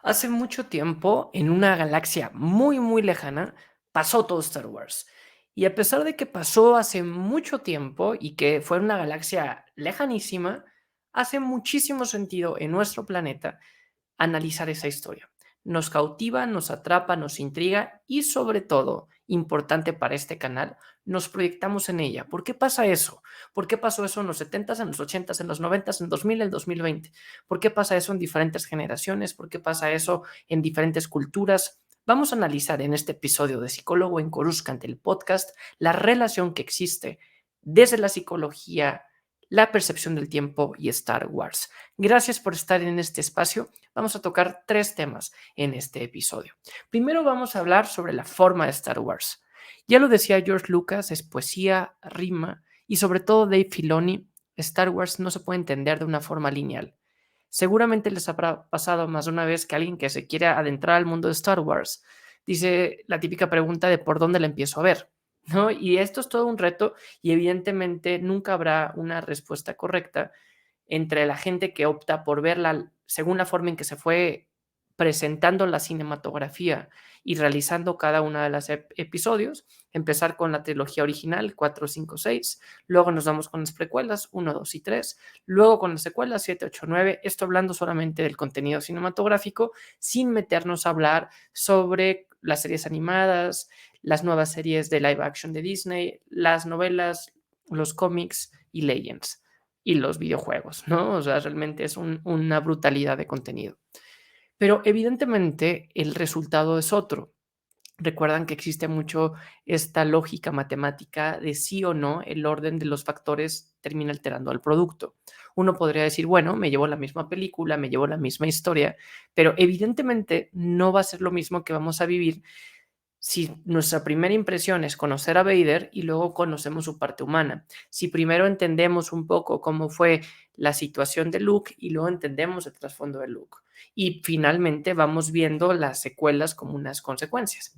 Hace mucho tiempo, en una galaxia muy, muy lejana, pasó todo Star Wars. Y a pesar de que pasó hace mucho tiempo y que fue una galaxia lejanísima, hace muchísimo sentido en nuestro planeta analizar esa historia. Nos cautiva, nos atrapa, nos intriga y sobre todo, importante para este canal, nos proyectamos en ella. ¿Por qué pasa eso? ¿Por qué pasó eso en los 70s, en los 80s, en los 90s, en 2000, en 2020? ¿Por qué pasa eso en diferentes generaciones? ¿Por qué pasa eso en diferentes culturas? Vamos a analizar en este episodio de Psicólogo en Coruscant, el podcast, la relación que existe desde la psicología, la percepción del tiempo y Star Wars. Gracias por estar en este espacio. Vamos a tocar tres temas en este episodio. Primero vamos a hablar sobre la forma de Star Wars. Ya lo decía George Lucas, es poesía, rima y sobre todo Dave Filoni, Star Wars no se puede entender de una forma lineal. Seguramente les habrá pasado más de una vez que alguien que se quiere adentrar al mundo de Star Wars dice la típica pregunta de por dónde la empiezo a ver, ¿no? Y esto es todo un reto y evidentemente nunca habrá una respuesta correcta entre la gente que opta por verla según la forma en que se fue presentando la cinematografía y realizando cada uno de los episodios, empezar con la trilogía original, 4, 5, 6, luego nos vamos con las precuelas, 1, 2 y 3, luego con las secuelas, 7, 8, 9, esto hablando solamente del contenido cinematográfico, sin meternos a hablar sobre las series animadas, las nuevas series de live action de Disney, las novelas, los cómics y Legends y los videojuegos, ¿no? O sea, realmente es una brutalidad de contenido. Pero evidentemente el resultado es otro. Recuerdan que existe mucho esta lógica matemática de sí o no, el orden de los factores termina alterando al producto. Uno podría decir, bueno, me llevo la misma película, me llevo la misma historia, pero evidentemente no va a ser lo mismo que vamos a vivir si nuestra primera impresión es conocer a Vader y luego conocemos su parte humana, si primero entendemos un poco cómo fue la situación de Luke y luego entendemos el trasfondo de Luke y finalmente vamos viendo las secuelas como unas consecuencias.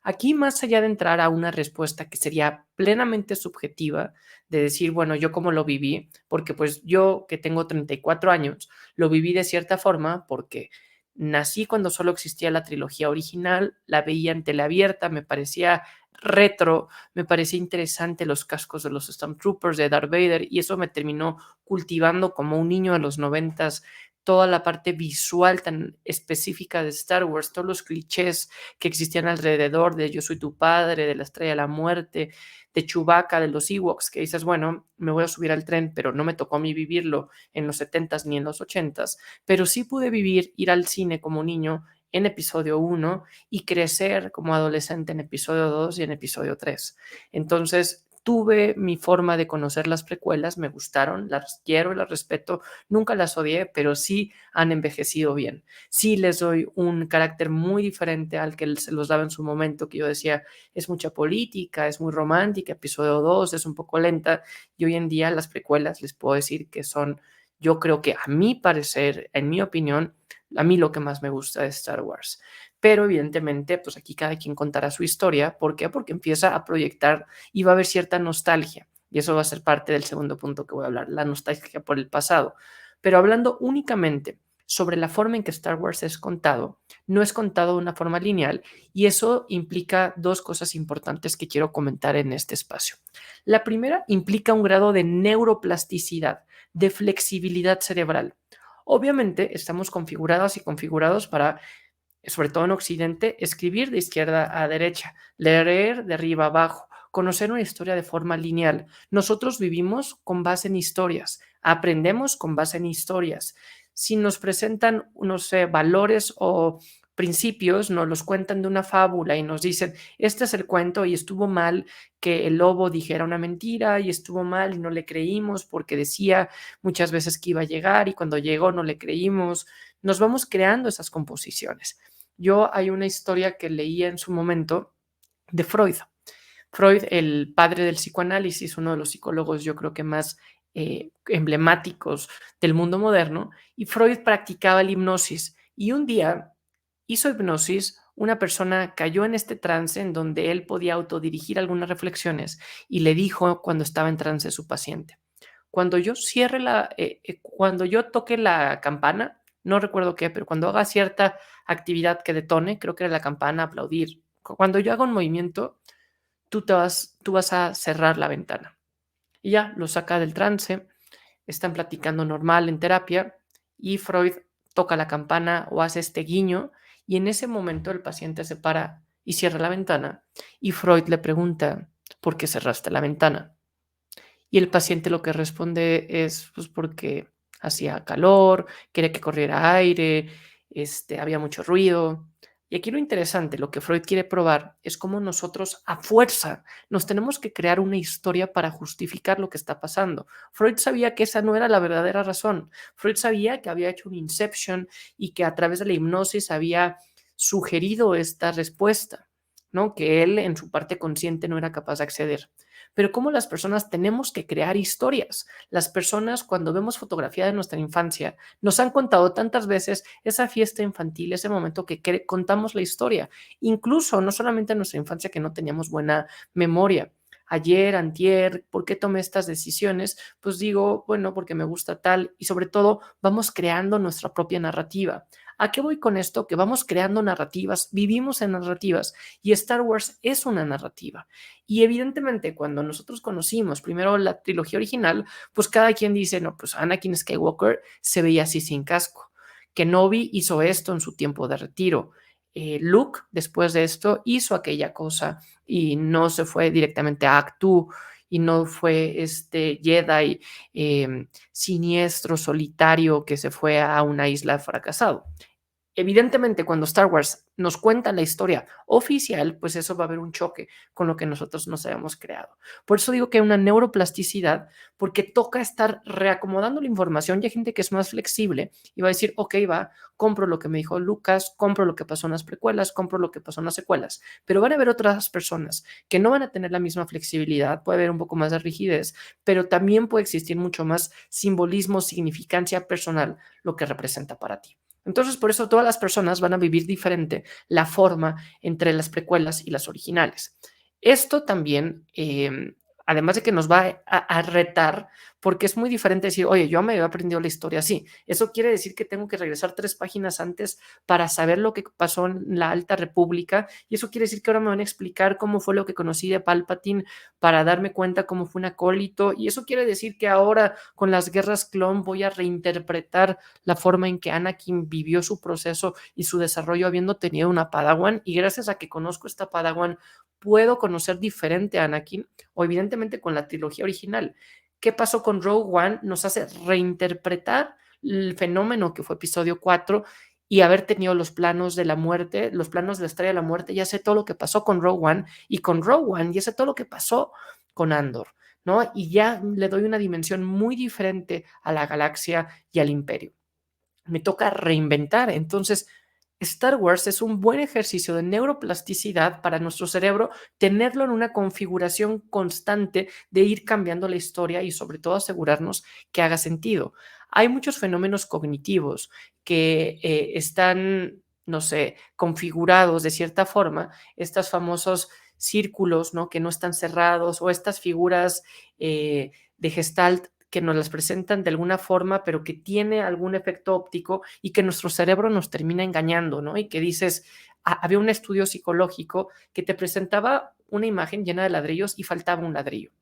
Aquí, más allá de entrar a una respuesta que sería plenamente subjetiva, de decir, bueno, yo cómo lo viví, porque pues yo que tengo 34 años, lo viví de cierta forma porque nací cuando solo existía la trilogía original, la veía en teleabierta, me parecía retro, me parecía interesante los cascos de los Stormtroopers, de Darth Vader, y eso me terminó cultivando como un niño de los 90s, toda la parte visual tan específica de Star Wars, todos los clichés que existían alrededor de Yo soy tu padre, de la Estrella de la Muerte, de Chewbacca, de los Ewoks, que dices, bueno, me voy a subir al tren, pero no me tocó a mí vivirlo en los 70s ni en los 80s, pero sí pude vivir, ir al cine como niño en episodio 1 y crecer como adolescente en episodio 2 y en episodio 3. Entonces, tuve mi forma de conocer las precuelas, me gustaron, las quiero, las respeto, nunca las odié, pero sí han envejecido bien. Sí les doy un carácter muy diferente al que se los daba en su momento, que yo decía, es mucha política, es muy romántica, episodio 2 es un poco lenta, y hoy en día las precuelas les puedo decir que son, yo creo que a mi parecer, en mi opinión, a mí lo que más me gusta de Star Wars. Pero evidentemente, pues aquí cada quien contará su historia. ¿Por qué? Porque empieza a proyectar y va a haber cierta nostalgia. Y eso va a ser parte del segundo punto que voy a hablar, la nostalgia por el pasado. Pero hablando únicamente sobre la forma en que Star Wars es contado, no es contado de una forma lineal y eso implica dos cosas importantes que quiero comentar en este espacio. La primera implica un grado de neuroplasticidad, de flexibilidad cerebral. Obviamente estamos configurados y configurados para, sobre todo en Occidente, escribir de izquierda a derecha, leer de arriba a abajo, conocer una historia de forma lineal. Nosotros vivimos con base en historias, aprendemos con base en historias. Si nos presentan, no sé, valores o principios, nos los cuentan de una fábula y nos dicen, este es el cuento y estuvo mal que el lobo dijera una mentira y estuvo mal y no le creímos porque decía muchas veces que iba a llegar y cuando llegó no le creímos. Nos vamos creando esas composiciones. Yo hay una historia que leía en su momento de Freud. Freud, el padre del psicoanálisis, uno de los psicólogos yo creo que más emblemáticos del mundo moderno, y Freud practicaba la hipnosis. Y un día hizo hipnosis, una persona cayó en este trance en donde él podía autodirigir algunas reflexiones y le dijo cuando estaba en trance a su paciente, cuando yo toque la campana, no recuerdo qué, pero cuando haga cierta actividad que detone, creo que era la campana, aplaudir, cuando yo haga un movimiento, tú vas a cerrar la ventana. Y ya, lo saca del trance, están platicando normal en terapia y Freud toca la campana o hace este guiño y en ese momento el paciente se para y cierra la ventana y Freud le pregunta, ¿por qué cerraste la ventana? Y el paciente lo que responde es, pues porque hacía calor, quería que corriera aire, había mucho ruido. Y aquí lo interesante, lo que Freud quiere probar es cómo nosotros a fuerza nos tenemos que crear una historia para justificar lo que está pasando. Freud sabía que esa no era la verdadera razón. Freud sabía que había hecho un inception y que a través de la hipnosis había sugerido esta respuesta, ¿no? Que él en su parte consciente no era capaz de acceder. Pero cómo las personas tenemos que crear historias. Las personas, cuando vemos fotografía de nuestra infancia, nos han contado tantas veces esa fiesta infantil, ese momento que contamos la historia. Incluso, no solamente en nuestra infancia que no teníamos buena memoria. Ayer, antier, ¿por qué tomé estas decisiones? Pues digo, bueno, porque me gusta tal y sobre todo vamos creando nuestra propia narrativa. ¿A qué voy con esto? Que vamos creando narrativas, vivimos en narrativas y Star Wars es una narrativa. Y evidentemente cuando nosotros conocimos primero la trilogía original, pues cada quien dice, no, pues Anakin Skywalker se veía así sin casco. Kenobi hizo esto en su tiempo de retiro. Luke, después de esto, hizo aquella cosa y no se fue directamente a Actu y no fue este Jedi siniestro, solitario, que se fue a una isla fracasado. Evidentemente, cuando Star Wars nos cuenta la historia oficial, pues eso va a haber un choque con lo que nosotros nos habíamos creado. Por eso digo que hay una neuroplasticidad, porque toca estar reacomodando la información y hay gente que es más flexible y va a decir, ok, va, compro lo que me dijo Lucas, compro lo que pasó en las precuelas, compro lo que pasó en las secuelas, pero van a haber otras personas que no van a tener la misma flexibilidad, puede haber un poco más de rigidez, pero también puede existir mucho más simbolismo, significancia personal, lo que representa para ti. Entonces, por eso todas las personas van a vivir diferente la forma entre las precuelas y las originales. Esto también, además de que nos va a retar, porque es muy diferente decir, oye, yo me he aprendido la historia así. Eso quiere decir que tengo que regresar 3 páginas antes para saber lo que pasó en la Alta República, y eso quiere decir que ahora me van a explicar cómo fue lo que conocí de Palpatine para darme cuenta cómo fue un acólito, y eso quiere decir que ahora con las guerras clon voy a reinterpretar la forma en que Anakin vivió su proceso y su desarrollo habiendo tenido una Padawan, y gracias a que conozco esta Padawan puedo conocer diferente a Anakin, o evidentemente con la trilogía original. ¿Qué pasó con Rogue One? Nos hace reinterpretar el fenómeno que fue episodio 4 y haber tenido los planos de la muerte, los planos de la estrella de la muerte, ya sé todo lo que pasó con Rogue One y con Rogue One, ya sé todo lo que pasó con Andor, ¿no? Y ya le doy una dimensión muy diferente a la galaxia y al imperio. Me toca reinventar. Entonces, Star Wars es un buen ejercicio de neuroplasticidad para nuestro cerebro, tenerlo en una configuración constante de ir cambiando la historia y sobre todo asegurarnos que haga sentido. Hay muchos fenómenos cognitivos que están, no sé, configurados de cierta forma, estos famosos círculos, ¿no? Que no están cerrados o estas figuras de Gestalt que nos las presentan de alguna forma, pero que tiene algún efecto óptico y que nuestro cerebro nos termina engañando, ¿no? Y que dices, había un estudio psicológico que te presentaba una imagen llena de ladrillos y faltaba un ladrillo.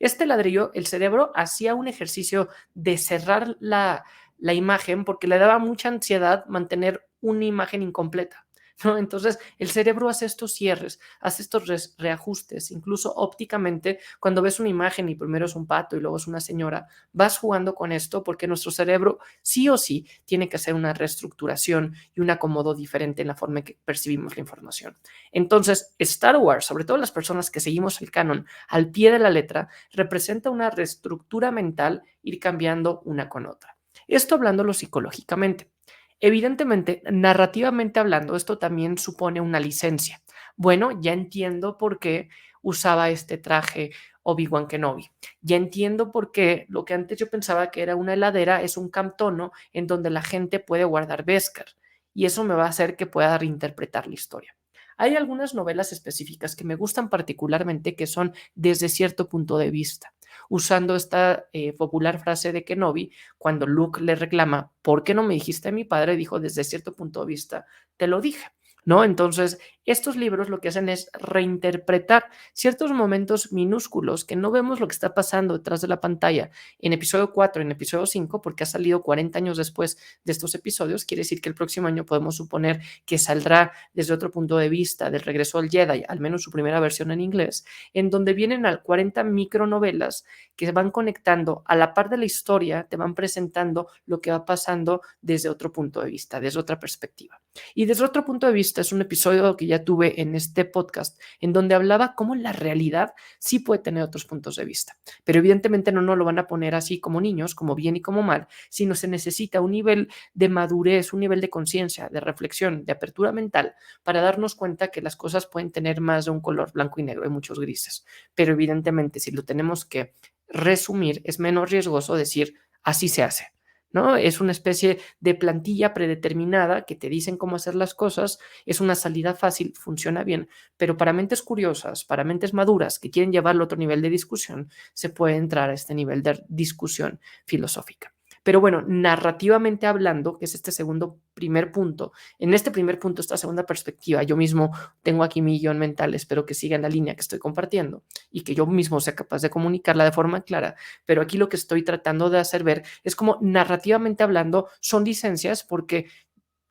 Este ladrillo, el cerebro hacía un ejercicio de cerrar la imagen porque le daba mucha ansiedad mantener una imagen incompleta, ¿no? Entonces, el cerebro hace estos cierres, hace estos reajustes, incluso ópticamente, cuando ves una imagen y primero es un pato y luego es una señora, vas jugando con esto porque nuestro cerebro sí o sí tiene que hacer una reestructuración y un acomodo diferente en la forma en que percibimos la información. Entonces, Star Wars, sobre todo las personas que seguimos el canon al pie de la letra, representa una reestructura mental ir cambiando una con otra. Esto hablándolo psicológicamente. Evidentemente, narrativamente hablando, esto también supone una licencia. Bueno, ya entiendo por qué usaba este traje Obi-Wan Kenobi. Ya entiendo por qué lo que antes yo pensaba que era una heladera es un cantono en donde la gente puede guardar Beskar. Y eso me va a hacer que pueda reinterpretar la historia. Hay algunas novelas específicas que me gustan particularmente que son desde cierto punto de vista, usando esta popular frase de Kenobi, cuando Luke le reclama, ¿por qué no me dijiste a mi padre? Dijo, desde cierto punto de vista, te lo dije. ¿No? Entonces, estos libros lo que hacen es reinterpretar ciertos momentos minúsculos que no vemos lo que está pasando detrás de la pantalla en episodio 4, en episodio 5, porque ha salido 40 años después de estos episodios. Quiere decir que el próximo año podemos suponer que saldrá desde otro punto de vista del regreso al Jedi, al menos su primera versión en inglés, en donde vienen a 40 micronovelas que van conectando a la par de la historia, te van presentando lo que va pasando desde otro punto de vista, desde otra perspectiva. Y desde otro punto de vista es un episodio que ya tuve en este podcast en donde hablaba cómo la realidad sí puede tener otros puntos de vista, pero evidentemente no nos lo van a poner así como niños, como bien y como mal, sino se necesita un nivel de madurez, un nivel de conciencia, de reflexión, de apertura mental para darnos cuenta que las cosas pueden tener más de un color blanco y negro, hay muchos grises, pero evidentemente si lo tenemos que resumir es menos riesgoso decir así se hace. ¿No? Es una especie de plantilla predeterminada que te dicen cómo hacer las cosas, es una salida fácil, funciona bien, pero para mentes curiosas, para mentes maduras que quieren llevarlo a otro nivel de discusión, se puede entrar a este nivel de discusión filosófica. Pero bueno, narrativamente hablando, que es este segundo primer punto, en este primer punto, esta segunda perspectiva, yo mismo tengo aquí mi guión mental, espero que siga en la línea que estoy compartiendo y que yo mismo sea capaz de comunicarla de forma clara, pero aquí lo que estoy tratando de hacer ver es como narrativamente hablando son licencias porque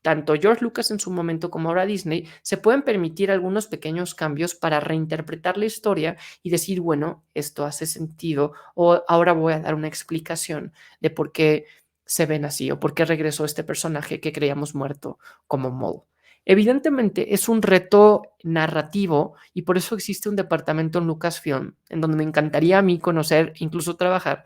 tanto George Lucas en su momento como ahora Disney se pueden permitir algunos pequeños cambios para reinterpretar la historia y decir, bueno, esto hace sentido o ahora voy a dar una explicación de por qué se ven así o por qué regresó este personaje que creíamos muerto como Maul. Evidentemente es un reto narrativo y por eso existe un departamento en Lucasfilm en donde me encantaría a mí conocer, incluso trabajar,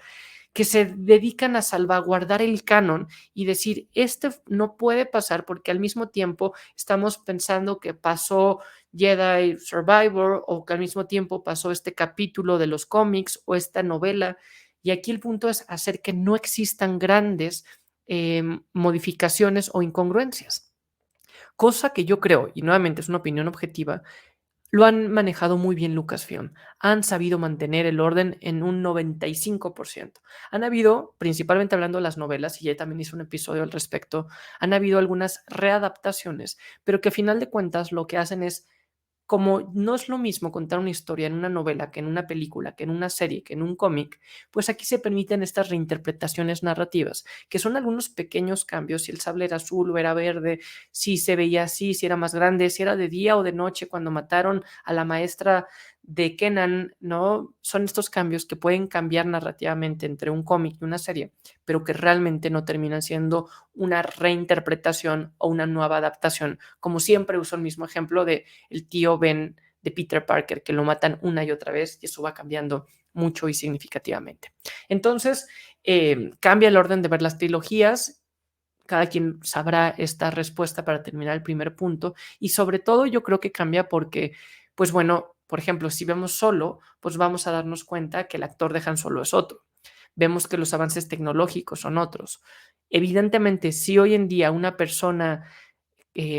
que se dedican a salvaguardar el canon y decir, este no puede pasar porque al mismo tiempo estamos pensando que pasó Jedi Survivor o que al mismo tiempo pasó este capítulo de los cómics o esta novela. Y aquí el punto es hacer que no existan grandes modificaciones o incongruencias. Cosa que yo creo, y nuevamente es una opinión objetiva, lo han manejado muy bien Lucasfilm. Han sabido mantener el orden en un 95%. Han habido, principalmente hablando de las novelas, y ya también hice un episodio al respecto, han habido algunas readaptaciones, pero que a final de cuentas lo que hacen es como no es lo mismo contar una historia en una novela que en una película, que en una serie, que en un cómic, pues aquí se permiten estas reinterpretaciones narrativas, que son algunos pequeños cambios, si el sable era azul o era verde, si se veía así, si era más grande, si era de día o de noche cuando mataron a la maestra de Kenan, ¿no? Son estos cambios que pueden cambiar narrativamente entre un cómic y una serie, pero que realmente no terminan siendo una reinterpretación o una nueva adaptación. Como siempre uso el mismo ejemplo de el tío Ben de Peter Parker, que lo matan una y otra vez y eso va cambiando mucho y significativamente. Entonces, cambia el orden de ver las trilogías. Cada quien sabrá esta respuesta para terminar el primer punto y sobre todo yo creo que cambia porque, pues bueno, por ejemplo, si vemos Solo, pues vamos a darnos cuenta que el actor de Han Solo es otro. Vemos que los avances tecnológicos son otros. Evidentemente, si hoy en día una persona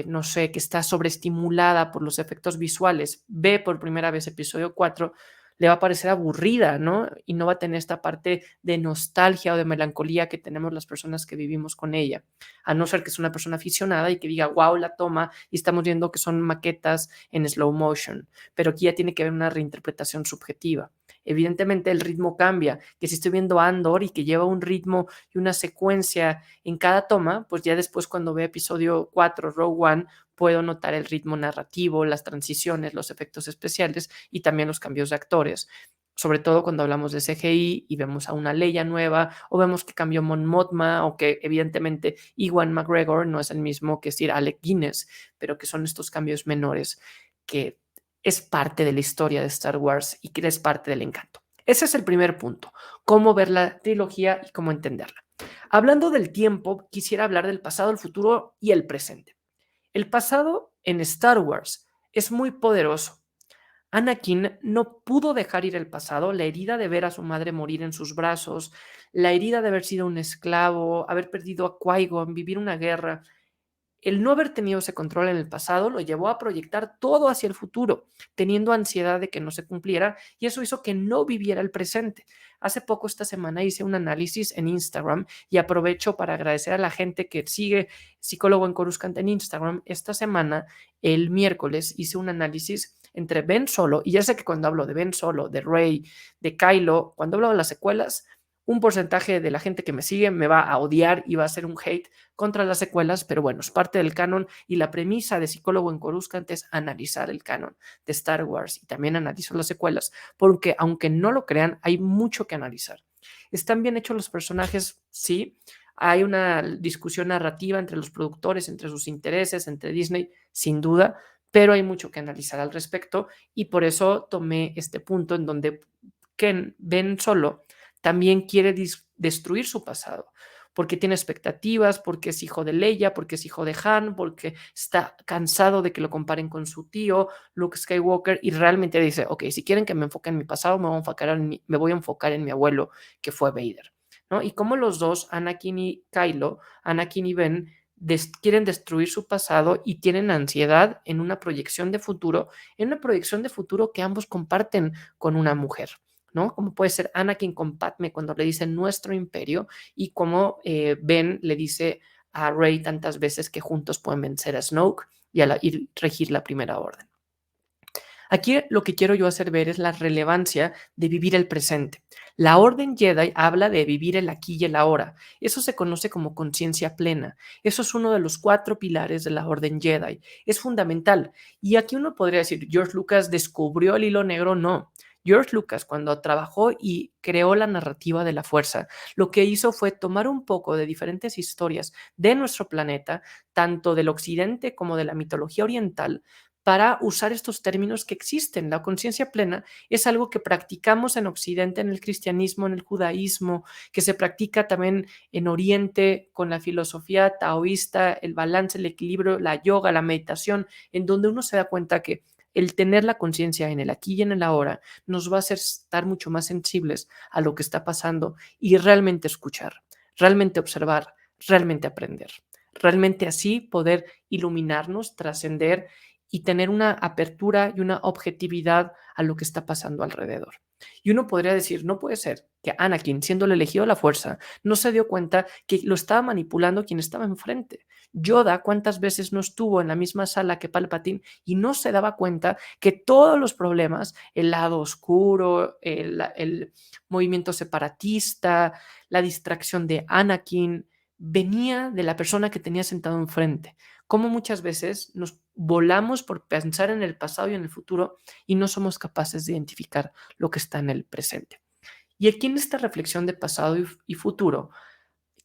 no sé, que está sobreestimulada por los efectos visuales, ve por primera vez episodio 4, le va a parecer aburrida, ¿no? Y no va a tener esta parte de nostalgia o de melancolía que tenemos las personas que vivimos con ella, a no ser que es una persona aficionada y que diga, wow, la toma, y estamos viendo que son maquetas en slow motion, pero aquí ya tiene que haber una reinterpretación subjetiva. Evidentemente el ritmo cambia, que si estoy viendo Andor y que lleva un ritmo y una secuencia en cada toma, pues ya después cuando veo episodio 4, Rogue One, puedo notar el ritmo narrativo, las transiciones, los efectos especiales y también los cambios de actores. Sobre todo cuando hablamos de CGI y vemos a una Leia nueva o vemos que cambió Mon Mothma o que evidentemente Ewan McGregor no es el mismo que Sir Alec Guinness, pero que son estos cambios menores que es parte de la historia de Star Wars y que es parte del encanto. Ese es el primer punto, cómo ver la trilogía y cómo entenderla. Hablando del tiempo, quisiera hablar del pasado, el futuro y el presente. El pasado en Star Wars es muy poderoso. Anakin no pudo dejar ir el pasado, la herida de ver a su madre morir en sus brazos, la herida de haber sido un esclavo, haber perdido a Qui-Gon, vivir una guerra. El no haber tenido ese control en el pasado lo llevó a proyectar todo hacia el futuro, teniendo ansiedad de que no se cumpliera, y eso hizo que no viviera el presente. Hace poco, esta semana, hice un análisis en Instagram y aprovecho para agradecer a la gente que sigue Psicólogo en Coruscant en Instagram. Esta semana, el miércoles, hice un análisis entre Ben Solo, y ya sé que cuando hablo de Ben Solo, de Rey, de Kylo, cuando hablo de las secuelas, un porcentaje de la gente que me sigue me va a odiar y va a hacer un hate contra las secuelas, pero bueno, es parte del canon, y la premisa de Psicólogo en Coruscant es analizar el canon de Star Wars, y también analizo las secuelas, porque aunque no lo crean, hay mucho que analizar. ¿Están bien hechos los personajes? Sí. Hay una discusión narrativa entre los productores, entre sus intereses, entre Disney, sin duda, pero hay mucho que analizar al respecto, y por eso tomé este punto en donde Ken Ben Solo también quiere destruir su pasado, porque tiene expectativas, porque es hijo de Leia, porque es hijo de Han, porque está cansado de que lo comparen con su tío, Luke Skywalker, y realmente dice, ok, si quieren que me enfoque en mi pasado, me voy a enfocar en mi abuelo, que fue Vader, ¿no? Y como los dos, Anakin y Kylo, Anakin y Ben, quieren destruir su pasado y tienen ansiedad en una proyección de futuro que ambos comparten con una mujer, ¿no? Como puede ser Anakin con Padme cuando le dice nuestro imperio, y como Ben le dice a Rey tantas veces que juntos pueden vencer a Snoke y regir la Primera Orden. Aquí lo que quiero yo hacer ver es la relevancia de vivir el presente. La Orden Jedi habla de vivir el aquí y el ahora. Eso se conoce como conciencia plena. Eso es uno de los 4 pilares de la Orden Jedi. Es fundamental. Y aquí uno podría decir, George Lucas descubrió el hilo negro. No. George Lucas, cuando trabajó y creó la narrativa de la fuerza, lo que hizo fue tomar un poco de diferentes historias de nuestro planeta, tanto del occidente como de la mitología oriental, para usar estos términos que existen. La conciencia plena es algo que practicamos en Occidente, en el cristianismo, en el judaísmo, que se practica también en Oriente con la filosofía taoísta, el balance, el equilibrio, la yoga, la meditación, en donde uno se da cuenta que el tener la conciencia en el aquí y en el ahora nos va a hacer estar mucho más sensibles a lo que está pasando y realmente escuchar, realmente observar, realmente aprender, realmente así poder iluminarnos, trascender y tener una apertura y una objetividad a lo que está pasando alrededor. Y uno podría decir, no puede ser que Anakin, siendo el elegido de la fuerza, no se dio cuenta que lo estaba manipulando quien estaba enfrente. Yoda, ¿cuántas veces no estuvo en la misma sala que Palpatine y no se daba cuenta que todos los problemas, el lado oscuro, el movimiento separatista, la distracción de Anakin, venía de la persona que tenía sentado enfrente? Cómo muchas veces nos volamos por pensar en el pasado y en el futuro y no somos capaces de identificar lo que está en el presente. Y aquí, en esta reflexión de pasado y futuro,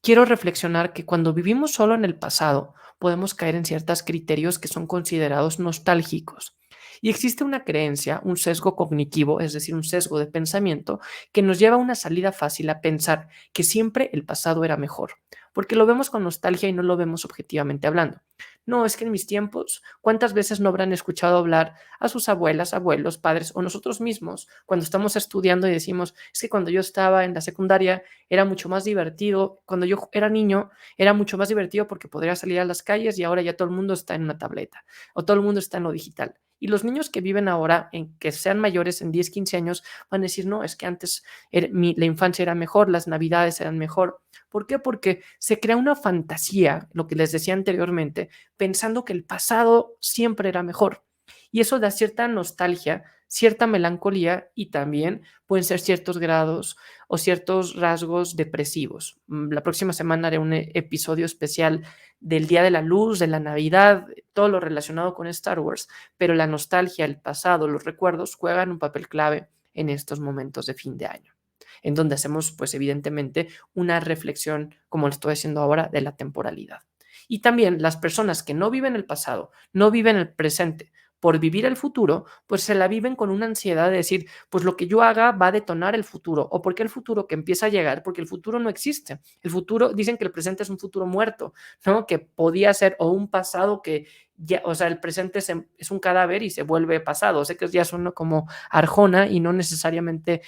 quiero reflexionar que cuando vivimos solo en el pasado, podemos caer en ciertos criterios que son considerados nostálgicos. Y existe una creencia, un sesgo cognitivo, es decir, un sesgo de pensamiento, que nos lleva a una salida fácil a pensar que siempre el pasado era mejor, porque lo vemos con nostalgia y no lo vemos objetivamente hablando. No, es que en mis tiempos, ¿cuántas veces no habrán escuchado hablar a sus abuelas, abuelos, padres o nosotros mismos cuando estamos estudiando y decimos, es que cuando yo estaba en la secundaria era mucho más divertido, cuando yo era niño era mucho más divertido porque podría salir a las calles, y ahora ya todo el mundo está en una tableta o todo el mundo está en lo digital? Y los niños que viven ahora, en que sean mayores en 10, 15 años, van a decir, no, es que antes la infancia era mejor, las navidades eran mejor. ¿Por qué? Porque se crea una fantasía, lo que les decía anteriormente, pensando que el pasado siempre era mejor. Y eso da cierta nostalgia, cierta melancolía, y también pueden ser ciertos grados o ciertos rasgos depresivos. La próxima semana haré un episodio especial del Día de la Luz, de la Navidad, todo lo relacionado con Star Wars, pero la nostalgia, el pasado, los recuerdos juegan un papel clave en estos momentos de fin de año, en donde hacemos, pues evidentemente, una reflexión, como lo estoy haciendo ahora, de la temporalidad. Y también las personas que no viven el pasado, no viven el presente, por vivir el futuro, pues se la viven con una ansiedad de decir, pues lo que yo haga va a detonar el futuro. ¿O por qué el futuro que empieza a llegar? Porque el futuro no existe. El futuro, dicen que el presente es un futuro muerto, ¿no? Que podía ser, o un pasado que ya, o sea, el presente es un cadáver y se vuelve pasado. Sé que ya suena como Arjona y no necesariamente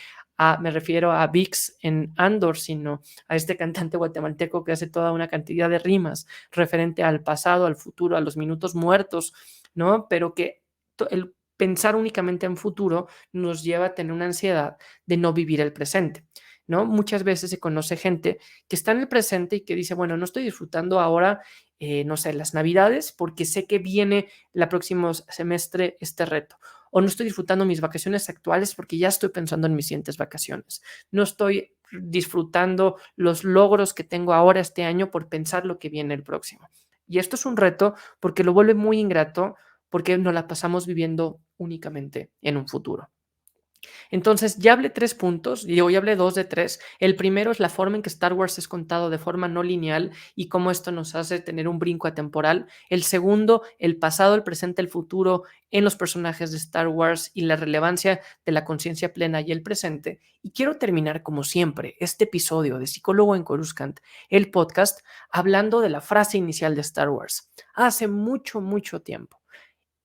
me refiero a VIX en Andor, sino a este cantante guatemalteco que hace toda una cantidad de rimas referente al pasado, al futuro, a los minutos muertos, ¿no? Pero que el pensar únicamente en futuro nos lleva a tener una ansiedad de no vivir el presente, ¿no? Muchas veces se conoce gente que está en el presente y que dice, bueno, no estoy disfrutando ahora, no sé, las Navidades porque sé que viene el próximo semestre este reto. O no estoy disfrutando mis vacaciones actuales porque ya estoy pensando en mis siguientes vacaciones. No estoy disfrutando los logros que tengo ahora este año por pensar lo que viene el próximo. Y esto es un reto porque lo vuelve muy ingrato porque nos la pasamos viviendo únicamente en un futuro. Entonces, ya hablé 3 puntos y hoy hablé 2 de 3. El primero es la forma en que Star Wars es contado de forma no lineal y cómo esto nos hace tener un brinco atemporal. El segundo, el pasado, el presente, el futuro en los personajes de Star Wars y la relevancia de la conciencia plena y el presente. Y quiero terminar, como siempre, este episodio de Psicólogo en Coruscant, el podcast, hablando de la frase inicial de Star Wars. Hace mucho, mucho tiempo.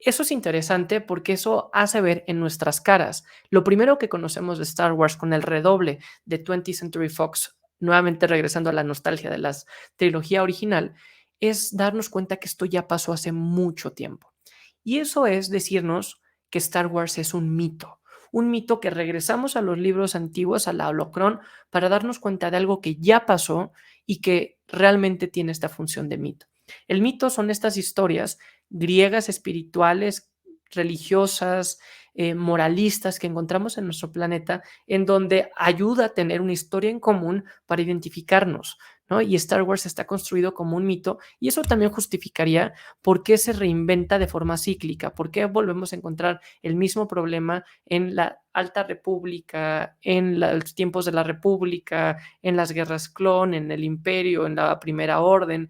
Eso es interesante porque eso hace ver en nuestras caras. Lo primero que conocemos de Star Wars con el redoble de 20th Century Fox, nuevamente regresando a la nostalgia de la trilogía original, es darnos cuenta que esto ya pasó hace mucho tiempo. Y eso es decirnos que Star Wars es un mito que regresamos a los libros antiguos, a la holocron, para darnos cuenta de algo que ya pasó y que realmente tiene esta función de mito. El mito son estas historias griegas, espirituales, religiosas, moralistas que encontramos en nuestro planeta, en donde ayuda a tener una historia en común para identificarnos, ¿no? Y Star Wars está construido como un mito y eso también justificaría por qué se reinventa de forma cíclica, por qué volvemos a encontrar el mismo problema en la Alta República, en los tiempos de la República, en las guerras clon, en el Imperio, en la Primera Orden,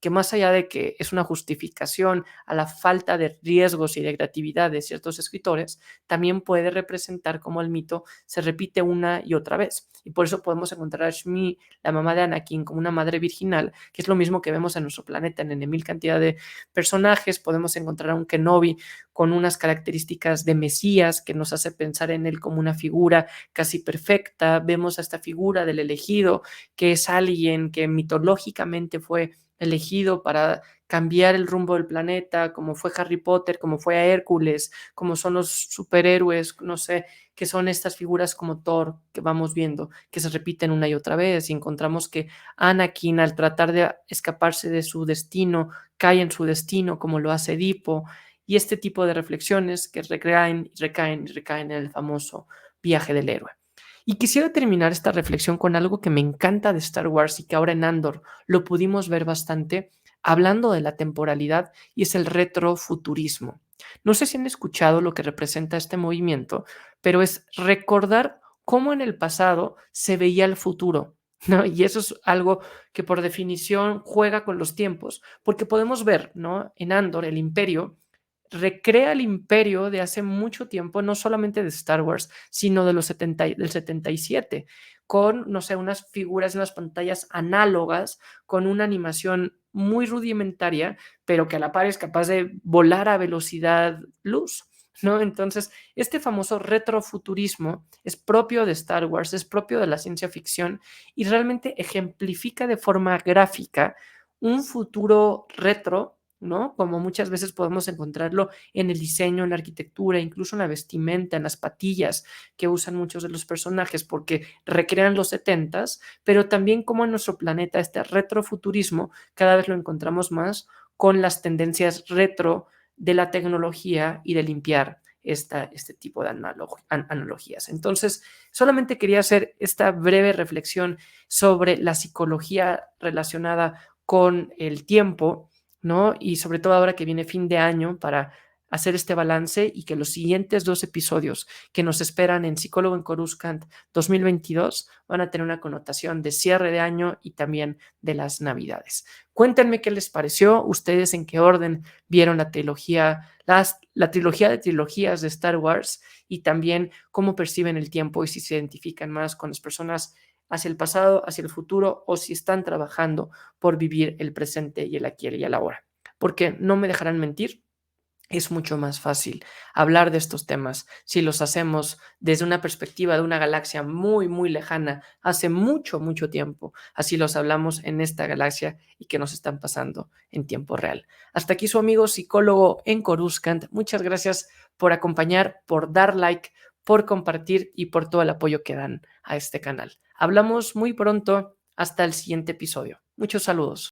que más allá de que es una justificación a la falta de riesgos y de creatividad de ciertos escritores, también puede representar cómo el mito se repite una y otra vez. Y por eso podemos encontrar a Shmi, la mamá de Anakin, como una madre virginal, que es lo mismo que vemos en nuestro planeta en mil cantidad de personajes. Podemos encontrar a un Kenobi con unas características de Mesías que nos hace pensar en él como una figura casi perfecta. Vemos a esta figura del elegido, que es alguien que mitológicamente fue elegido para cambiar el rumbo del planeta, como fue Harry Potter, como fue a Hércules, como son los superhéroes, no sé, que son estas figuras como Thor que vamos viendo, que se repiten una y otra vez, y encontramos que Anakin, al tratar de escaparse de su destino, cae en su destino, como lo hace Edipo, y este tipo de reflexiones que recaen y recaen y recaen en el famoso viaje del héroe. Y quisiera terminar esta reflexión con algo que me encanta de Star Wars y que ahora en Andor lo pudimos ver bastante, hablando de la temporalidad, y es el retrofuturismo. No sé si han escuchado lo que representa este movimiento, pero es recordar cómo en el pasado se veía el futuro, ¿no? Y eso es algo que por definición juega con los tiempos, porque podemos ver, ¿no? En Andor, el Imperio recrea el imperio de hace mucho tiempo, no solamente de Star Wars, sino de los 70, del 77, con, no sé, unas figuras en las pantallas análogas, con una animación muy rudimentaria, pero que a la par es capaz de volar a velocidad luz, ¿no? Entonces, este famoso retrofuturismo es propio de Star Wars, es propio de la ciencia ficción y realmente ejemplifica de forma gráfica un futuro retro, ¿no? Como muchas veces podemos encontrarlo en el diseño, en la arquitectura, incluso en la vestimenta, en las patillas que usan muchos de los personajes porque recrean los 70s, pero también como en nuestro planeta este retrofuturismo cada vez lo encontramos más con las tendencias retro de la tecnología y de limpiar este tipo de analogías. Entonces, solamente quería hacer esta breve reflexión sobre la psicología relacionada con el tiempo, ¿no? Y sobre todo ahora que viene fin de año para hacer este balance y que los siguientes 2 episodios que nos esperan en Psicólogo en Coruscant 2022 van a tener una connotación de cierre de año y también de las Navidades. Cuéntenme qué les pareció, ustedes en qué orden vieron la trilogía, la trilogía de trilogías de Star Wars y también cómo perciben el tiempo y si se identifican más con las personas hacia el pasado, hacia el futuro o si están trabajando por vivir el presente y el aquí y el ahora. Porque no me dejarán mentir, es mucho más fácil hablar de estos temas si los hacemos desde una perspectiva de una galaxia muy, muy lejana, hace mucho, mucho tiempo. Así los hablamos en esta galaxia y que nos están pasando en tiempo real. Hasta aquí su amigo psicólogo en Coruscant. Muchas gracias por acompañar, por dar like, por compartir y por todo el apoyo que dan a este canal. Hablamos muy pronto. Hasta el siguiente episodio. Muchos saludos.